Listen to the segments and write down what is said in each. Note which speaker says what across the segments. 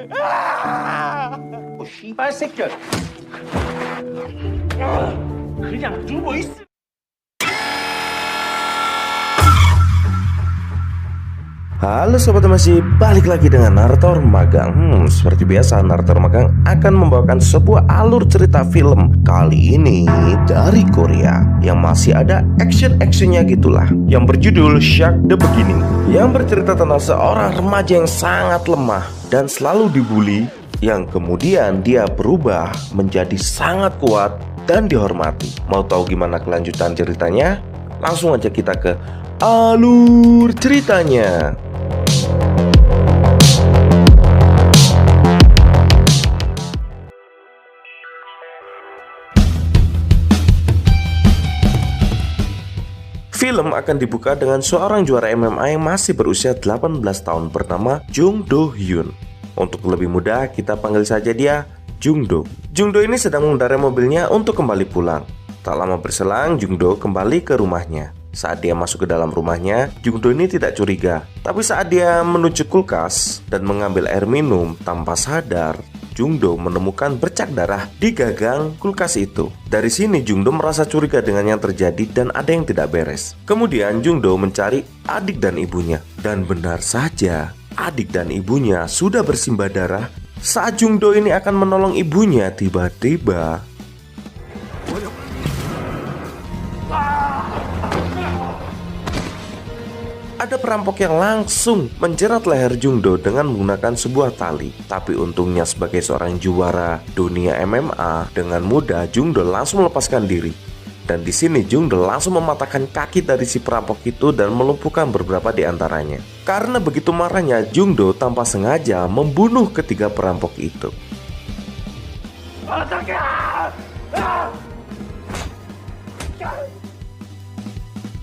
Speaker 1: 我西班새끼야 그냥 누워 있어.
Speaker 2: Halo Sobat Masih, balik lagi dengan Narator Magang. Seperti biasa, Narator Magang akan membawakan sebuah alur cerita film. Kali ini dari Korea, yang masih ada action-actionnya gitulah, yang berjudul Shark the Beginning, yang bercerita tentang seorang remaja yang sangat lemah dan selalu dibully, yang kemudian dia berubah menjadi sangat kuat dan dihormati. Mau tahu gimana kelanjutan ceritanya? Langsung aja kita ke alur ceritanya. Film akan dibuka dengan seorang juara MMA yang masih berusia 18 tahun bernama Jung Do Hyun. Untuk lebih mudah, kita panggil saja dia Jung Do. Jung Do ini sedang mengendarai mobilnya untuk kembali pulang. Tak lama berselang, Jung Do kembali ke rumahnya. Saat dia masuk ke dalam rumahnya, Jung Do ini tidak curiga. Tapi saat dia menuju kulkas dan mengambil air minum, tanpa sadar Jung Do menemukan bercak darah di gagang kulkas itu. Dari sini Jung Do merasa curiga dengan yang terjadi dan ada yang tidak beres. Kemudian Jung Do mencari adik dan ibunya. Dan benar saja, adik dan ibunya sudah bersimbah darah. Saat Jung Do ini akan menolong ibunya, tiba-tiba ada perampok yang langsung menjerat leher Jung Do dengan menggunakan sebuah tali. Tapi untungnya sebagai seorang juara dunia MMA, dengan mudah Jung Do langsung melepaskan diri. Dan di sini Jung Do langsung mematahkan kaki dari si perampok itu dan melumpuhkan beberapa di antaranya. Karena begitu marahnya, Jung Do tanpa sengaja membunuh ketiga perampok itu.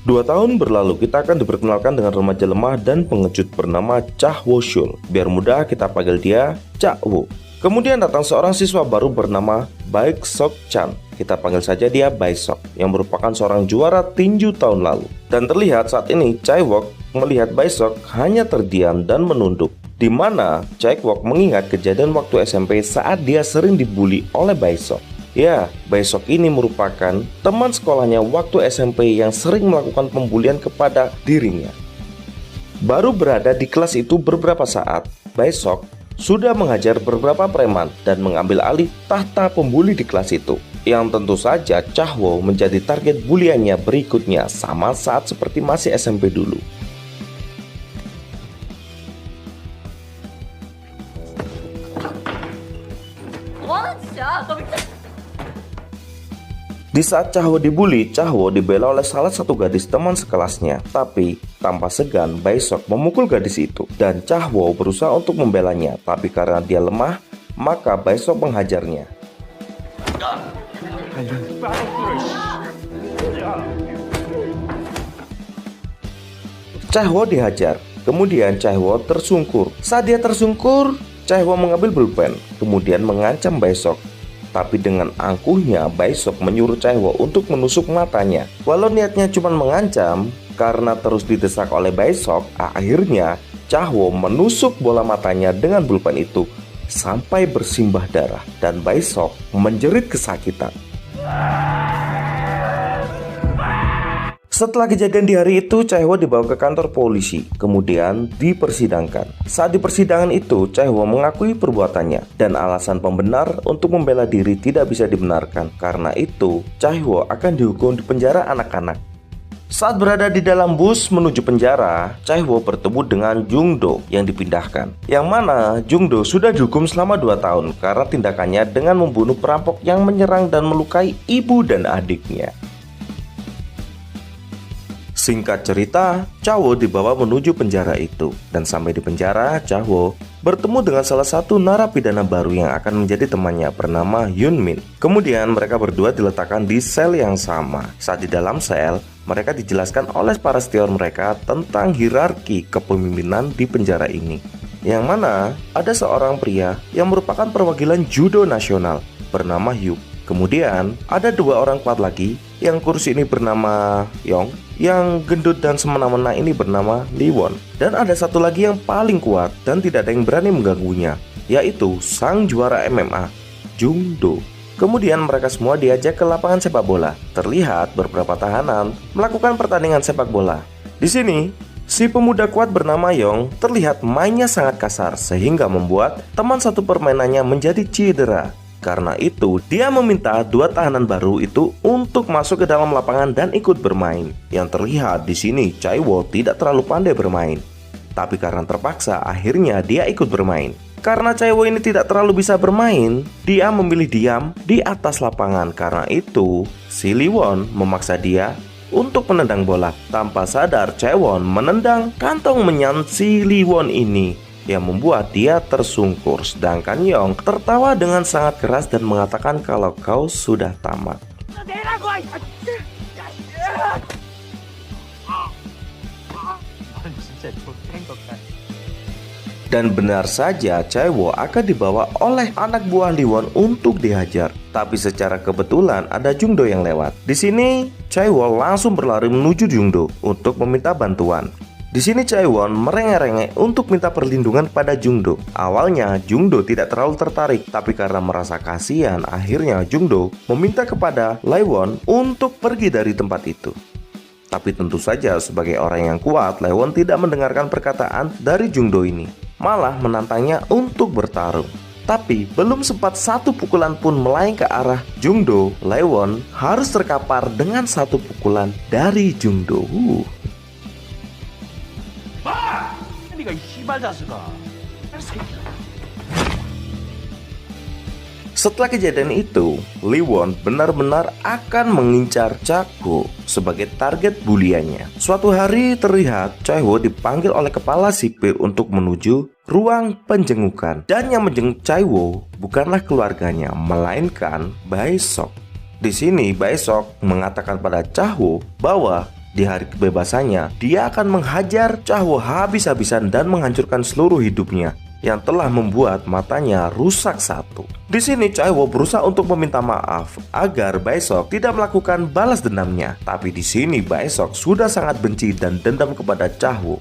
Speaker 2: 2 tahun berlalu, kita akan diperkenalkan dengan remaja lemah dan pengecut bernama Cha Wo Shul. Biar mudah kita panggil dia Cha Wo. Kemudian datang seorang siswa baru bernama Baek Sok Chan. Kita panggil saja dia Baek Sok, yang merupakan seorang juara tinju tahun lalu. Dan terlihat saat ini Chae Wook melihat Baek Sok hanya terdiam dan menunduk. Di mana Chae Wook mengingat kejadian waktu SMP saat dia sering dibully oleh Baek Sok. Ya, Baek Sok ini merupakan teman sekolahnya waktu SMP yang sering melakukan pembulian kepada dirinya. Baru berada di kelas itu beberapa saat, Baek Sok sudah menghajar beberapa preman dan mengambil alih tahta pembuli di kelas itu. Yang tentu saja Cha Wo menjadi target buliannya berikutnya, sama saat seperti masih SMP dulu. Di saat Cha Wo dibully, Cha Wo dibela oleh salah satu gadis teman sekelasnya. Tapi tanpa segan, Baek Sok memukul gadis itu. Dan Cha Wo berusaha untuk membelanya. Tapi karena dia lemah, maka Baek Sok menghajarnya. Cha Wo dihajar. Kemudian Cha Wo tersungkur. Saat dia tersungkur, Cha Wo mengambil pulpen, kemudian mengancam Baek Sok. Tapi dengan angkuhnya, Baek Sok menyuruh Cha Wo untuk menusuk matanya. Walau niatnya cuma mengancam, karena terus didesak oleh Baek Sok, akhirnya Cha Wo menusuk bola matanya dengan pulpen itu sampai bersimbah darah. Dan Baek Sok menjerit kesakitan. Setelah kejadian di hari itu, Cha Wo dibawa ke kantor polisi, kemudian dipersidangkan. Saat di persidangan itu, Cha Wo mengakui perbuatannya, dan alasan pembenar untuk membela diri tidak bisa dibenarkan. Karena itu, Cha Wo akan dihukum di penjara anak-anak. Saat berada di dalam bus menuju penjara, Cha Wo bertemu dengan Jung Do yang dipindahkan. Yang mana Jung Do sudah dihukum selama 2 tahun karena tindakannya dengan membunuh perampok yang menyerang dan melukai ibu dan adiknya. Singkat cerita, Cha Wo dibawa menuju penjara itu. Dan sampai di penjara, Cha Wo bertemu dengan salah satu narapidana baru yang akan menjadi temannya bernama Hyun Min. Kemudian mereka berdua diletakkan di sel yang sama. Saat di dalam sel, mereka dijelaskan oleh para senior mereka tentang hierarki kepemimpinan di penjara ini. Yang mana ada seorang pria yang merupakan perwakilan judo nasional bernama Hyuk. Kemudian ada 2 orang kuat lagi, yang kurus ini bernama Yong, yang gendut dan semena-mena ini bernama Lee Won. Dan ada satu lagi yang paling kuat dan tidak ada yang berani mengganggunya, yaitu sang juara MMA, Jung Do. Kemudian mereka semua diajak ke lapangan sepak bola. Terlihat beberapa tahanan melakukan pertandingan sepak bola. Di sini, si pemuda kuat bernama Yong terlihat mainnya sangat kasar sehingga membuat teman satu permainannya menjadi cedera. Karena itu, dia meminta dua tahanan baru itu untuk masuk ke dalam lapangan dan ikut bermain. Yang terlihat di sini, Chaiwo tidak terlalu pandai bermain. Tapi karena terpaksa, akhirnya dia ikut bermain. Karena Chaiwo ini tidak terlalu bisa bermain, dia memilih diam di atas lapangan. Karena itu, si Liwon memaksa dia untuk menendang bola. Tanpa sadar, Chaiwon menendang kantong menyan si Liwon ini, yang membuat dia tersungkur. Sedangkan Yong tertawa dengan sangat keras dan mengatakan kalau kau sudah tamat. Dan benar saja, Chaiwo akan dibawa oleh anak buah Liwon untuk dihajar. Tapi secara kebetulan ada Jung Do yang lewat. Di sini, Chaiwo langsung berlari menuju Jung Do untuk meminta bantuan. Di sini Chaiwon merengek-rengek untuk minta perlindungan pada Jung Do. Awalnya Jung Do tidak terlalu tertarik, tapi karena merasa kasihan, akhirnya Jung Do meminta kepada Liwon untuk pergi dari tempat itu. Tapi tentu saja sebagai orang yang kuat, Liwon tidak mendengarkan perkataan dari Jung Do ini, malah menantangnya untuk bertarung. Tapi belum sempat satu pukulan pun melayang ke arah Jung Do, Liwon harus terkapar dengan satu pukulan dari Jung Do. Setelah kejadian itu, Liwon benar-benar akan mengincar Chaiwo sebagai target buliannya. Suatu hari terlihat Chaiwo dipanggil oleh kepala sipir untuk menuju ruang penjengukan. Dan yang menjenguk Chaiwo bukanlah keluarganya, melainkan Bae-sok. Di sini Bae-sok mengatakan pada Chaiwo bahwa di hari kebebasannya, dia akan menghajar Chaiwo habis-habisan dan menghancurkan seluruh hidupnya, yang telah membuat matanya rusak satu. Di sini Chaiwo berusaha untuk meminta maaf agar Bae-sok tidak melakukan balas dendamnya. Tapi di sini Bae-sok sudah sangat benci dan dendam kepada Chaiwo.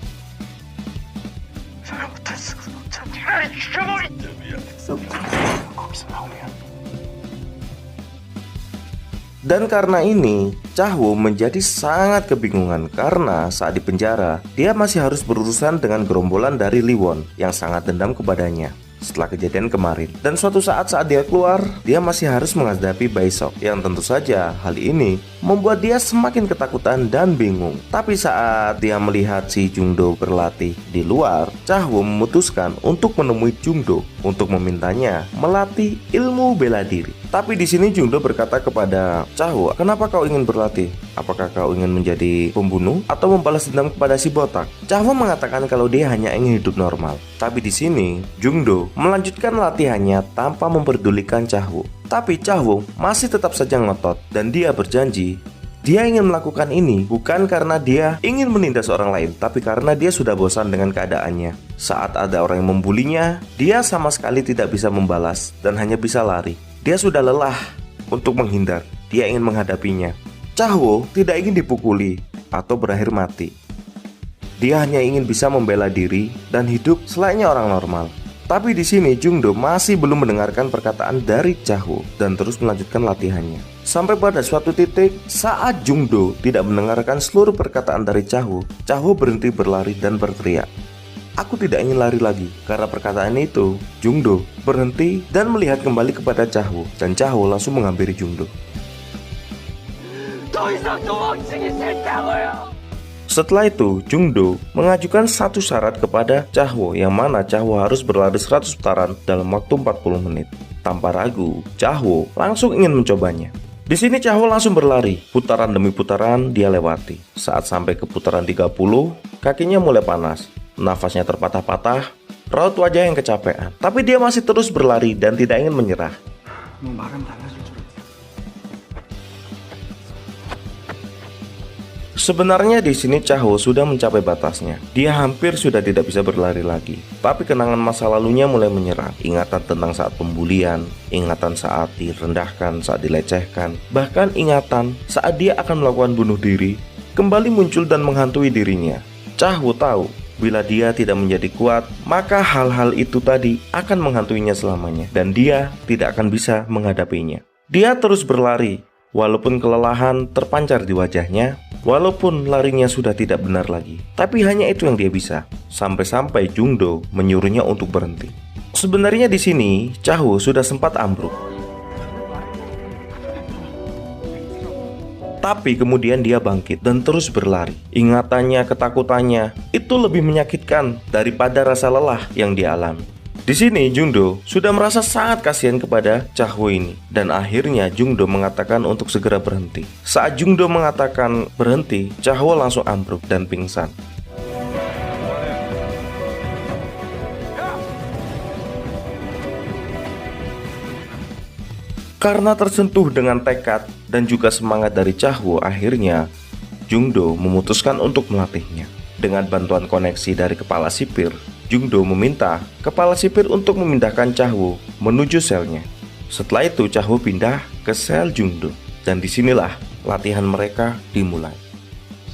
Speaker 2: Dan karena ini, Chaiwo menjadi sangat kebingungan karena saat di penjara, dia masih harus berurusan dengan gerombolan dari Liwon yang sangat dendam kepadanya setelah kejadian kemarin. Dan suatu saat dia keluar, dia masih harus menghadapi Bae-sok, yang tentu saja hal ini membuat dia semakin ketakutan dan bingung. Tapi saat dia melihat si Jung Do berlatih di luar, Chaiwo memutuskan untuk menemui Jung Do untuk memintanya melatih ilmu bela diri. Tapi di sini Jung Do berkata kepada Chaiwo, "Kenapa kau ingin berlatih? Apakah kau ingin menjadi pembunuh atau membalas dendam kepada si botak?" Chaiwo mengatakan kalau dia hanya ingin hidup normal. Tapi di sini Jung Do melanjutkan latihannya tanpa memperdulikan Chaiwo. Tapi Chaiwo masih tetap saja ngotot dan dia berjanji dia ingin melakukan ini bukan karena dia ingin menindas orang lain, tapi karena dia sudah bosan dengan keadaannya. Saat ada orang yang membulinya, dia sama sekali tidak bisa membalas dan hanya bisa lari. Dia sudah lelah untuk menghindar. Dia ingin menghadapinya. Chaiwo tidak ingin dipukuli atau berakhir mati. Dia hanya ingin bisa membela diri dan hidup selayaknya orang normal. Tapi di sini Jung Do masih belum mendengarkan perkataan dari Chaiwo dan terus melanjutkan latihannya. Sampai pada suatu titik saat Jung Do tidak mendengarkan seluruh perkataan dari Chaiwo, Chaiwo berhenti berlari dan berteriak, "Aku tidak ingin lari lagi." Karena perkataan itu, Jung Do berhenti dan melihat kembali kepada Chaiwo, dan Chaiwo langsung menghampiri Jung Do. Setelah itu, Jung Do mengajukan satu syarat kepada Chaiwo, yang mana Chaiwo harus berlari 100 putaran dalam waktu 40 menit. Tanpa ragu, Chaiwo langsung ingin mencobanya. Di sini Chaiwo langsung berlari, putaran demi putaran dia lewati. Saat sampai ke putaran 30, kakinya mulai panas, nafasnya terpatah-patah, raut wajah yang kecapean. Tapi dia masih terus berlari dan tidak ingin menyerah. Sebenarnya di sini Chaiwo sudah mencapai batasnya. Dia hampir sudah tidak bisa berlari lagi. Tapi kenangan masa lalunya mulai menyerang. Ingatan tentang saat pembulian, ingatan saat direndahkan, saat dilecehkan, bahkan ingatan saat dia akan melakukan bunuh diri kembali muncul dan menghantui dirinya. Chaiwo tahu Bila dia tidak menjadi kuat, maka hal-hal itu tadi akan menghantuinya selamanya dan dia tidak akan bisa menghadapinya. Dia terus berlari, walaupun kelelahan terpancar di wajahnya, walaupun larinya sudah tidak benar lagi. Tapi hanya itu yang dia bisa, sampai-sampai Jungdo menyuruhnya untuk berhenti. Sebenarnya di sini, Chaho sudah sempat ambruk. Tapi kemudian dia bangkit dan terus berlari. Ingatannya, ketakutannya, itu lebih menyakitkan daripada rasa lelah yang dia alami. Di sini Jungdo sudah merasa sangat kasihan kepada Chaho ini. Dan akhirnya Jungdo mengatakan untuk segera berhenti. Saat Jungdo mengatakan berhenti, Chaho langsung ambruk dan pingsan. Karena tersentuh dengan tekad dan juga semangat dari Chaho, akhirnya Jungdo memutuskan untuk melatihnya. Dengan bantuan koneksi dari kepala sipir, Jungdo meminta kepala sipir untuk memindahkan Chaho menuju selnya. Setelah itu Chaho pindah ke sel Jungdo dan disinilah latihan mereka dimulai.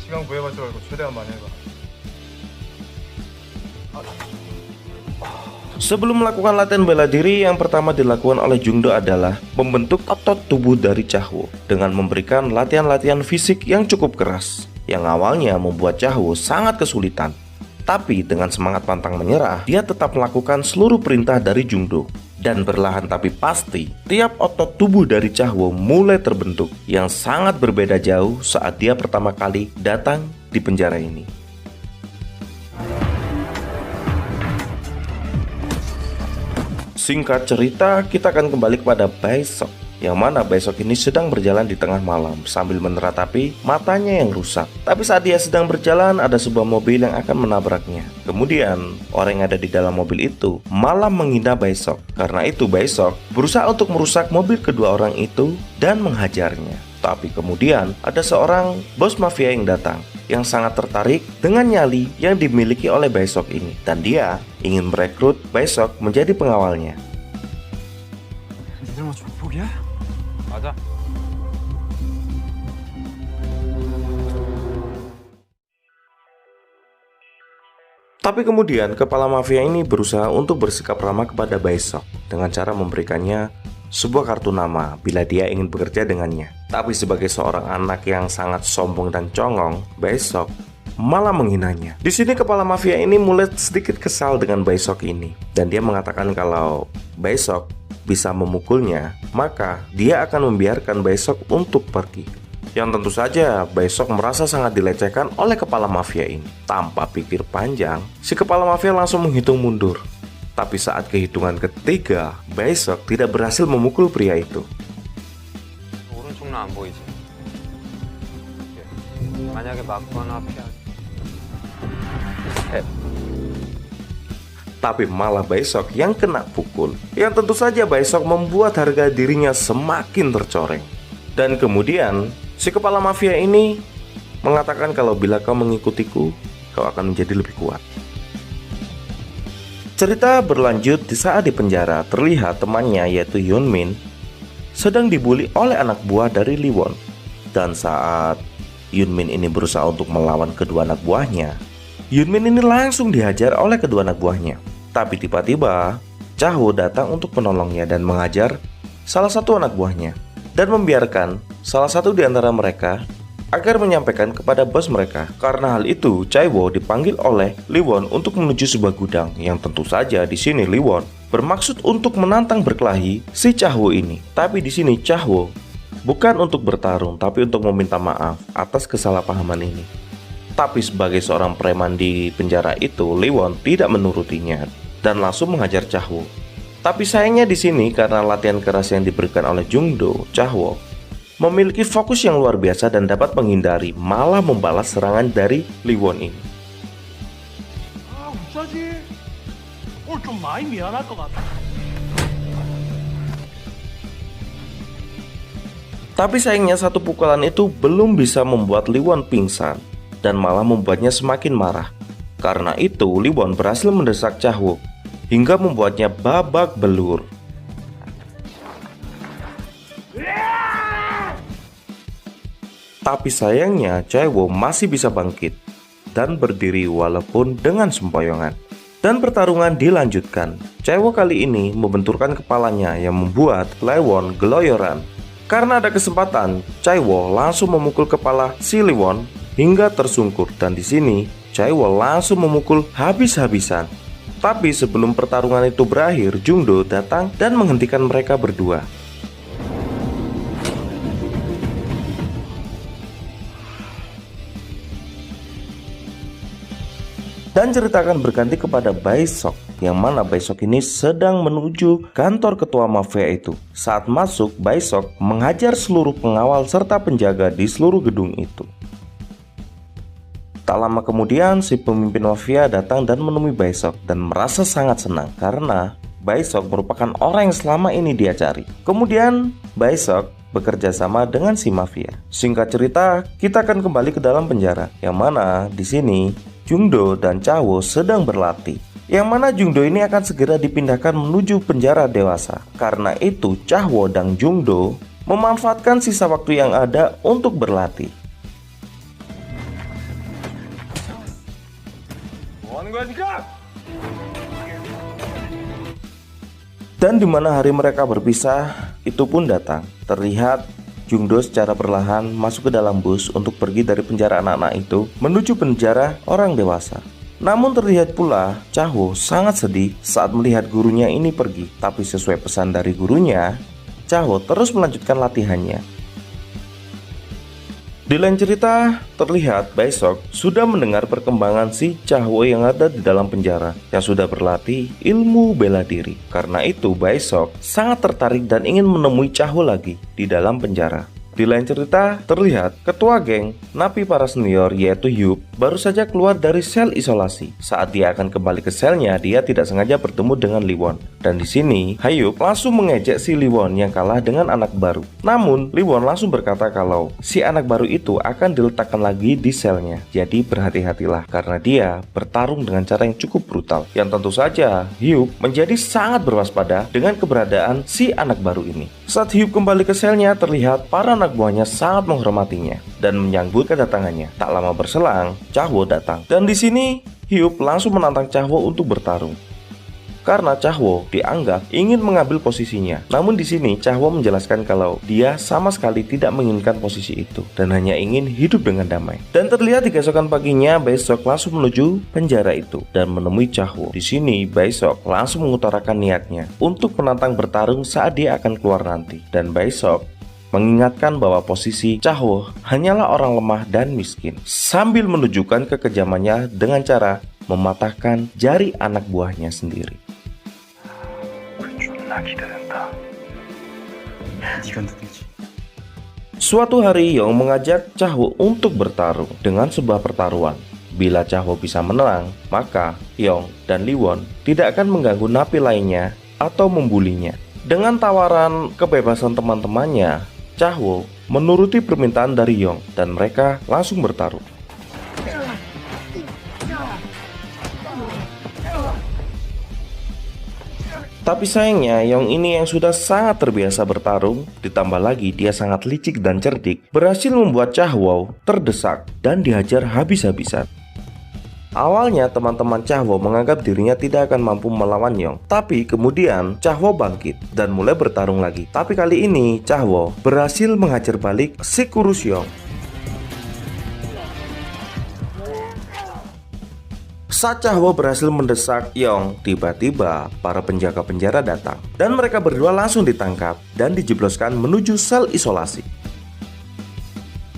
Speaker 3: 시간 구해가지 말고 최대한 많이 해봐.
Speaker 2: Sebelum melakukan latihan bela diri, yang pertama dilakukan oleh Jungdo adalah membentuk otot tubuh dari Chaho dengan memberikan latihan-latihan fisik yang cukup keras, yang awalnya membuat Chaho sangat kesulitan. Tapi dengan semangat pantang menyerah, dia tetap melakukan seluruh perintah dari Jungdo. Dan perlahan tapi pasti, tiap otot tubuh dari Chaho mulai terbentuk, yang sangat berbeda jauh saat dia pertama kali datang di penjara ini. Singkat cerita, kita akan kembali kepada Baesok, yang mana Baesok ini sedang berjalan di tengah malam sambil meneratapi matanya yang rusak. Tapi saat dia sedang berjalan, ada sebuah mobil yang akan menabraknya. Kemudian, orang yang ada di dalam mobil itu malah menghina Baesok. Karena itu Baesok berusaha untuk merusak mobil kedua orang itu dan menghajarnya. Tapi kemudian ada seorang bos mafia yang datang, yang sangat tertarik dengan nyali yang dimiliki oleh Baesok ini. Dan dia ingin merekrut Baesok menjadi pengawalnya.
Speaker 3: 니들 뭐 족복이야? 맞아.
Speaker 2: Tapi kemudian kepala mafia ini berusaha untuk bersikap ramah kepada Baesok dengan cara memberikannya sebuah kartu nama bila dia ingin bekerja dengannya. Tapi sebagai seorang anak yang sangat sombong dan congong, Baesok malah menghinanya. Di sini kepala mafia ini mulai sedikit kesal dengan Baesok ini, dan dia mengatakan kalau Baesok bisa memukulnya, maka dia akan membiarkan Baesok untuk pergi. Yang tentu saja Baesok merasa sangat dilecehkan oleh kepala mafia ini. Tanpa pikir panjang, si kepala mafia langsung menghitung mundur. Tapi saat kehitungan ketiga, Baesok tidak berhasil memukul pria itu.
Speaker 4: 오른쪽은 안 보이지. 만약에 맞거나 피하.
Speaker 2: Tapi malah Baesok yang kena pukul. Yang tentu saja Baesok membuat harga dirinya semakin tercoreng. Dan kemudian si kepala mafia ini mengatakan kalau bila kau mengikutiku, kau akan menjadi lebih kuat. Cerita berlanjut di saat di penjara, terlihat temannya yaitu Yunmin sedang dibully oleh anak buah dari Liwon. Dan saat Yunmin ini berusaha untuk melawan kedua anak buahnya, Yunmin ini langsung dihajar oleh kedua anak buahnya. Tapi tiba-tiba Chaho datang untuk menolongnya dan mengajar salah satu anak buahnya, dan membiarkan salah satu di antara mereka agar menyampaikan kepada bos mereka. Karena hal itu, Chaewo dipanggil oleh Liwon untuk menuju sebuah gudang, yang tentu saja di sini Liwon bermaksud untuk menantang berkelahi si Chaewo ini. Tapi di sini Chaewo bukan untuk bertarung, tapi untuk meminta maaf atas kesalahpahaman ini. Tapi sebagai seorang preman di penjara itu, Liwon tidak menurutinya dan langsung menghajar Chaewo. Tapi sayangnya di sini karena latihan keras yang diberikan oleh Jungdo, Chaewo memiliki fokus yang luar biasa dan dapat menghindari, malah membalas serangan dari Liwon ini.
Speaker 1: 아, 어쩌지? 오늘 좀 많이 미안할 것 같아.
Speaker 2: Tapi sayangnya satu pukulan itu belum bisa membuat Liwon pingsan dan malah membuatnya semakin marah. Karena itu Liwon berhasil mendesak Chaewo hingga membuatnya babak belur. Tapi sayangnya Chaewo masih bisa bangkit. dan berdiri walaupun dengan sempoyongan. Dan pertarungan dilanjutkan. Chaewo kali ini membenturkan kepalanya yang membuat Liwon geloyoran. Karena ada kesempatan, Chaewo langsung memukul kepala si Liwon hingga tersungkur, dan di sini Chaewo langsung memukul habis-habisan. Tapi sebelum pertarungan itu berakhir, Jungdo datang dan menghentikan mereka berdua. Dan cerita akan berganti kepada Baesok, yang mana Baesok ini sedang menuju kantor ketua mafia itu. Saat masuk, Baesok menghajar seluruh pengawal serta penjaga di seluruh gedung itu. Tak lama kemudian, si pemimpin mafia datang dan menemui Baesok dan merasa sangat senang karena Baesok merupakan orang yang selama ini dia cari. Kemudian, Baesok bekerja sama dengan si mafia. Singkat cerita, kita akan kembali ke dalam penjara, yang mana di sini Jungdo dan Chaewo sedang berlatih. Yang mana Jungdo ini akan segera dipindahkan menuju penjara dewasa. Karena itu, Chaewo dan Jungdo memanfaatkan sisa waktu yang ada untuk berlatih. Dan di mana hari mereka berpisah, itu pun datang. Terlihat Jungdo secara perlahan masuk ke dalam bus untuk pergi dari penjara anak-anak itu menuju penjara orang dewasa. Namun terlihat pula Chaewo sangat sedih saat melihat gurunya ini pergi. Tapi sesuai pesan dari gurunya, Chaewo terus melanjutkan latihannya. Di lain cerita, terlihat Baesok sudah mendengar perkembangan si Chaewo yang ada di dalam penjara, yang sudah berlatih ilmu bela diri. Karena itu, Baesok sangat tertarik dan ingin menemui Chaewo lagi di dalam penjara. Di lain cerita, terlihat ketua geng napi para senior yaitu Hyuk baru saja keluar dari sel isolasi. Saat dia akan kembali ke selnya, dia tidak sengaja bertemu dengan Liwon. Dan di sini, Hyuk langsung mengejek si Liwon yang kalah dengan anak baru. Namun, Liwon langsung berkata kalau si anak baru itu akan diletakkan lagi di selnya. Jadi berhati-hatilah karena dia bertarung dengan cara yang cukup brutal. Yang tentu saja, Hyuk menjadi sangat berwaspada dengan keberadaan si anak baru ini. Saat Hyuk kembali ke selnya, terlihat para anak buahnya sangat menghormatinya dan menyambut kedatangannya. Tak lama berselang, Chaewo datang. Dan di sini, Hyuk langsung menantang Chaewo untuk bertarung. Karena Chaewo dianggap ingin mengambil posisinya. Namun di sini Chaewo menjelaskan kalau dia sama sekali tidak menginginkan posisi itu dan hanya ingin hidup dengan damai. Dan terlihat di keesokan paginya Baesok langsung menuju penjara itu dan menemui Chaewo. Di sini Baesok langsung mengutarakan niatnya untuk menantang bertarung saat dia akan keluar nanti. Dan Baesok mengingatkan bahwa posisi Chaewo hanyalah orang lemah dan miskin, sambil menunjukkan kekejamannya dengan cara mematahkan jari anak buahnya sendiri. Suatu hari Yong mengajak Chaewo untuk bertarung dengan sebuah pertaruhan. Bila Chaewo bisa menang, maka Yong dan Liwon tidak akan mengganggu napi lainnya atau membulinya. Dengan tawaran kebebasan teman-temannya, Chaewo menuruti permintaan dari Yong dan mereka langsung bertarung. Tapi sayangnya Yong ini yang sudah sangat terbiasa bertarung, ditambah lagi dia sangat licik dan cerdik, berhasil membuat Chaewo terdesak dan dihajar habis-habisan. Awalnya teman-teman Chaewo menganggap dirinya tidak akan mampu melawan Yong. Tapi kemudian Chaewo bangkit dan mulai bertarung lagi. Tapi kali ini Chaewo berhasil menghajar balik si kurus Yong. Saat Chaewo berhasil mendesak Yong, tiba-tiba para penjaga penjara datang. Dan mereka berdua langsung ditangkap dan dijebloskan menuju sel isolasi.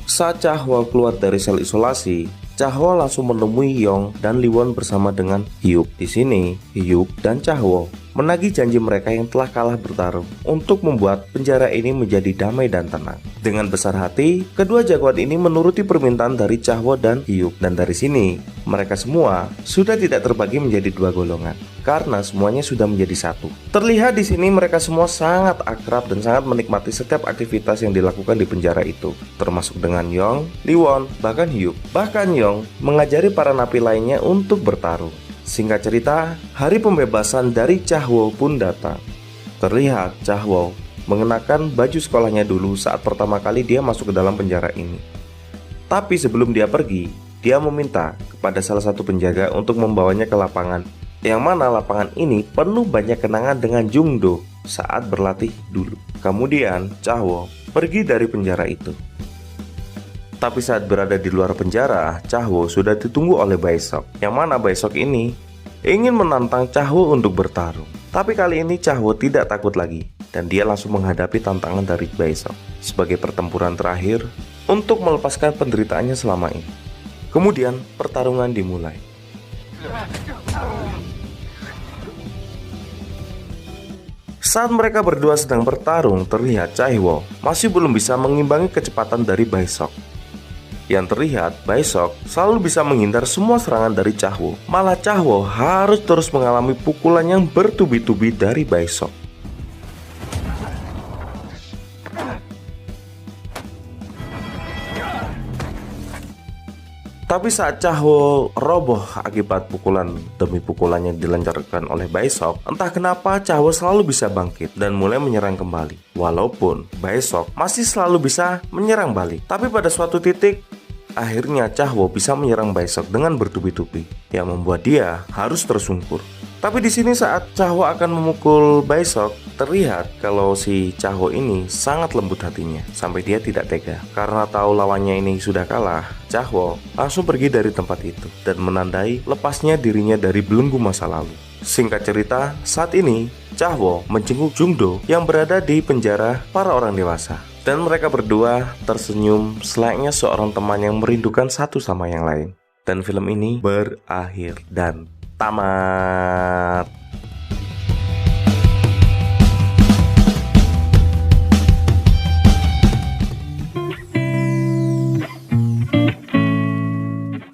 Speaker 2: Saat Chaewo keluar dari sel isolasi, Chaewo langsung menemui Yong dan Liwon bersama dengan Hyuk. Di sini, Hyuk dan Chaewo menagih janji mereka yang telah kalah bertarung untuk membuat penjara ini menjadi damai dan tenang. Dengan besar hati, kedua jagoan ini menuruti permintaan dari Chaewo dan Hyuk. Dan dari sini, mereka semua sudah tidak terbagi menjadi dua golongan karena semuanya sudah menjadi satu. Terlihat di sini mereka semua sangat akrab dan sangat menikmati setiap aktivitas yang dilakukan di penjara itu, termasuk dengan Yong, Liwon, bahkan Hyuk. Bahkan Yong mengajari para napi lainnya untuk bertarung. Singkat cerita, hari pembebasan dari Chaewo pun datang. Terlihat Chaewo mengenakan baju sekolahnya dulu saat pertama kali dia masuk ke dalam penjara ini. Tapi sebelum dia pergi, dia meminta kepada salah satu penjaga untuk membawanya ke lapangan, yang mana lapangan ini penuh banyak kenangan dengan Jungdo saat berlatih dulu. Kemudian Chahwo pergi dari penjara itu. Tapi saat berada di luar penjara, Chahwo sudah ditunggu oleh Baesok, yang mana Baesok ini ingin menantang Chahwo untuk bertarung. Tapi kali ini Chahwo tidak takut lagi, dan dia langsung menghadapi tantangan dari Baesok sebagai pertempuran terakhir untuk melepaskan penderitaannya selama ini. Kemudian pertarungan dimulai. Saat mereka berdua sedang bertarung, terlihat Chahwo masih belum bisa mengimbangi kecepatan dari Baesok. Yang terlihat, Baesok selalu bisa menghindar semua serangan dari Chahwo. Malah Chahwo harus terus mengalami pukulan yang bertubi-tubi dari Baesok. Tapi saat Chahwo roboh akibat pukulan demi pukulan yang dilancarkan oleh Baesok, entah kenapa Chahwo selalu bisa bangkit dan mulai menyerang kembali. Walaupun Baesok masih selalu bisa menyerang balik. Tapi pada suatu titik, akhirnya Chahwo bisa menyerang Baesok dengan bertubi-tubi, yang membuat dia harus tersungkur. Tapi di sini saat Chahwo akan memukul Baesok, terlihat kalau si Chahwo ini sangat lembut hatinya, sampai dia tidak tega. Karena tahu lawannya ini sudah kalah, Chahwo langsung pergi dari tempat itu dan menandai lepasnya dirinya dari belenggu masa lalu. Singkat cerita, saat ini Chahwo menjenguk Jungdo yang berada di penjara para orang dewasa. Dan mereka berdua tersenyum selayaknya seorang teman yang merindukan satu sama yang lain. Dan film ini berakhir dan tamat.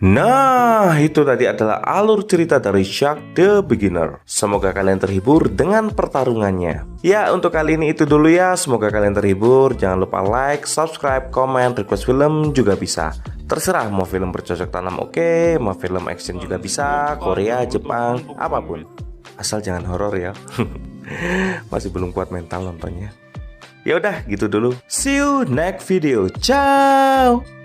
Speaker 2: Nah, itu tadi adalah alur cerita dari Shark the Beginner. Semoga kalian terhibur dengan pertarungannya. Ya, untuk kali ini itu dulu ya. Semoga kalian terhibur. Jangan lupa like, subscribe, komen, request film juga bisa. Terserah mau film bercocok tanam oke, mau film action juga bisa, Korea, Jepang, apapun. Asal jangan horor ya. Masih belum kuat mental nontonnya. Ya udah, gitu dulu. See you next video. Ciao.